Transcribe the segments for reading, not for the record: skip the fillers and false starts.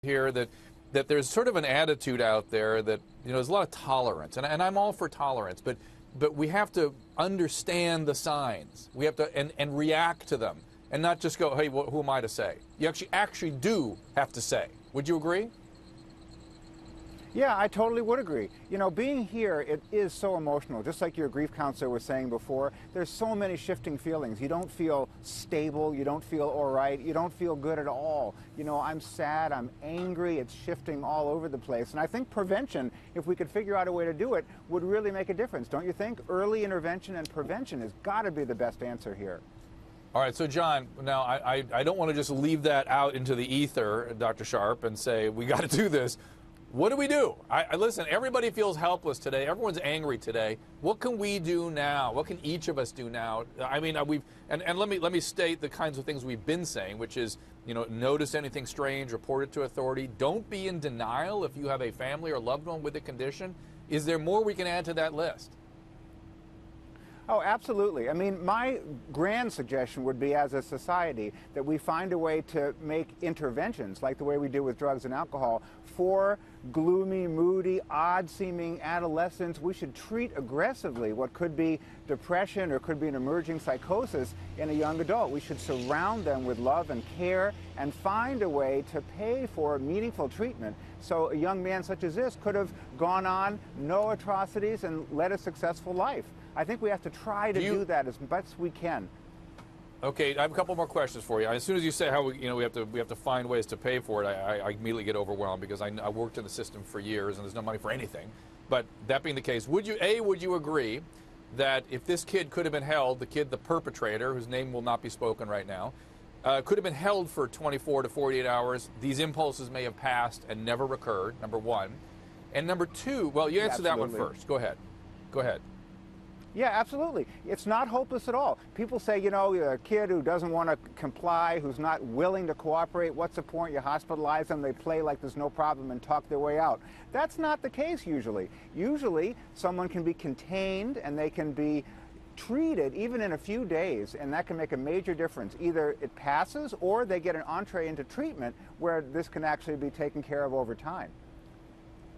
here that there's sort of an attitude out there that there's a lot of tolerance, and I'm all for tolerance, but we have to understand the signs. We have to and react to them, and not just go, hey, who am I to say? You actually do have to say. Would you agree? Yeah, I totally would agree. Being here, it is so emotional. Just like your grief counselor was saying before, there's so many shifting feelings. You don't feel stable. You don't feel all right. You don't feel good at all. I'm sad. I'm angry. It's shifting all over the place. And I think prevention, if we could figure out a way to do it, would really make a difference. Don't you think? Early intervention and prevention has got to be the best answer here. All right, so John, now I don't want to just leave that out into the ether, Dr. Sharp, and say we got to do this. What do we do? Listen, everybody feels helpless today. Everyone's angry today. What can we do now? What can each of us do now? I mean, let me state the kinds of things we've been saying, which is, notice anything strange, report it to authority. Don't be in denial if you have a family or loved one with a condition. Is there more we can add to that list? Oh, absolutely. I mean, my grand suggestion would be, as a society, that we find a way to make interventions, like the way we do with drugs and alcohol, for gloomy, moody, odd-seeming adolescents. We should treat aggressively what could be depression or could be an emerging psychosis in a young adult. We should surround them with love and care and find a way to pay for meaningful treatment. So a young man such as this could have gone on, no atrocities, and led a successful life. I think we have to try to do that as best we can. Okay, I have a couple more questions for you. As soon as you say how we have to find ways to pay for it, I immediately get overwhelmed because I worked in the system for years and there's no money for anything. But that being the case, would you agree that if this kid could have been held, the perpetrator, whose name will not be spoken right now, could have been held for 24 to 48 hours, these impulses may have passed and never recurred, number one. And number two, well, you answer that one first. Go ahead. Go ahead. Yeah, absolutely. It's not hopeless at all. People say, a kid who doesn't want to comply, who's not willing to cooperate, what's the point? You hospitalize them, they play like there's no problem and talk their way out. That's not the case usually. Usually, someone can be contained and they can be treated even in a few days, and that can make a major difference. Either it passes or they get an entree into treatment where this can actually be taken care of over time.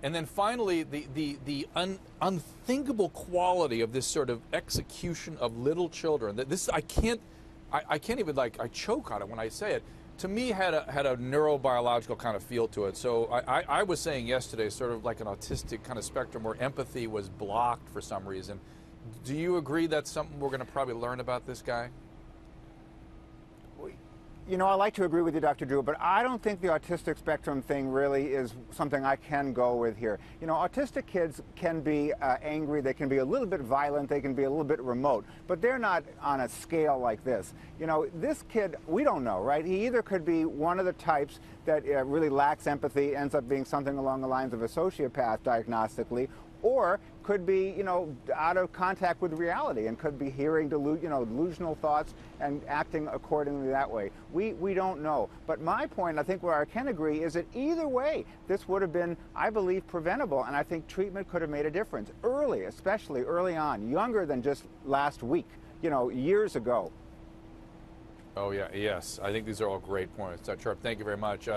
And then finally, the unthinkable quality of this sort of execution of little children. That this I can't even I choke on it when I say it. To me, had a neurobiological kind of feel to it. So I was saying yesterday, sort of like an autistic kind of spectrum where empathy was blocked for some reason. Do you agree that's something we're going to probably learn about this guy? I like to agree with you, Dr. Drew, but I don't think the autistic spectrum thing really is something I can go with here. Autistic kids can be angry, they can be a little bit violent, they can be a little bit remote, but they're not on a scale like this. This kid, we don't know, right? He either could be one of the types that really lacks empathy, ends up being something along the lines of a sociopath diagnostically, or could be, out of contact with reality and could be hearing delusional thoughts and acting accordingly that way. We don't know. But my point, I think where I can agree, is that either way, this would have been, I believe, preventable, and I think treatment could have made a difference early, especially early on, younger than just last week, years ago. Oh, yeah, yes. I think these are all great points. Dr. Sharp, thank you very much.